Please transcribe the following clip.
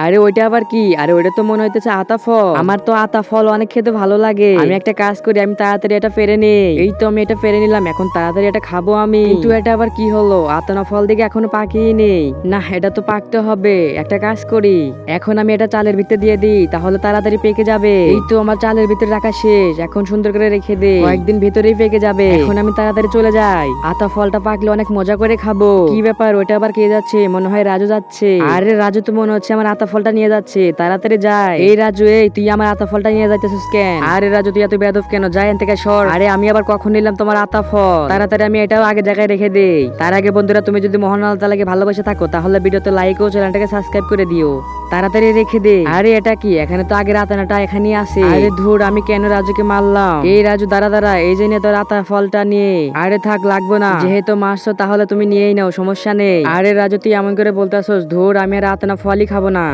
আরে ওইটা আবার কি? আরে ওইটা তো মনে হইতেছে আতা ফল। আমার তো আতা ফল অনেক খেতে ভালো লাগে। আমি একটা কাজ করি, আমি তাড়াতাড়ি এটা ফেরে নেই। এই তো আমি এটা ফেরে নিলাম, এখন তাড়াতাড়ি এটা খাবো আমি। কিন্তু এটা আবার কি হলো? আতানা ফল দিকে এখনো পাকিয়ে নেই। না, এটা তো পাকতে হবে। একটা কাজ করি, এখন আমি এটা চালের ভিতরে দিয়ে দিই, তাহলে তাড়াতাড়ি পেকে যাবে। এই তো আমার চালের ভিতরে রাখা শেষ, এখন সুন্দর করে রেখে দে, কয়েকদিন ভিতরেই পেকে যাবে। এখন আমি তাড়াতাড়ি চলে যাই, আতা ফলটা পাকলে অনেক মজা করে খাবো। কি ব্যাপার, ওইটা আবার কে যাচ্ছে? মনে হয় রাজু যাচ্ছে। আরে রাজু তো মনে হচ্ছে আমার আতা ফলটা নিয়ে যাচ্ছে, তাড়াতাড়ি যাই। এই রাজু, এই তুই আমার আতা ফলটা নিয়ে যাইতেছিস কেন? আরে রাজু, তুই এত বেয়াদব কেন? যাই এখান থেকে সর। আরে আমি আবার কখন নিলাম তোমার আতা ফল? তাড়াতাড়ি আমি এটাও আগে জায়গায় রেখে দেই। তার আগে বন্ধুরা, তুমি যদি মোহন আল্লাহ তাআলাকে ভালোবাসে থাকো তাহলে ভিডিওতে লাইক ও চ্যানেলটাকে সাবস্ক্রাইব করে দিও। তাড়াতাড়ি রেখে দে। আরে এটা কি? এখানে তো আগের আতানাটা এখানেই আছে। আরে ধুর, আমি কেন রাজুকে মারলাম? এই রাজু, দাঁড়া দাঁড়া, এই যে নে তোর আতা ফলটা নিয়ে। আরে থাক, লাগবে না, যেহেতু মারছো তাহলে তুমি নিয়েই নাও, সমস্যা নেই। আরে রাজু, তুই এমন করে বলতেছস? ধুর, আমি আর আতানা ফলই খাবো না।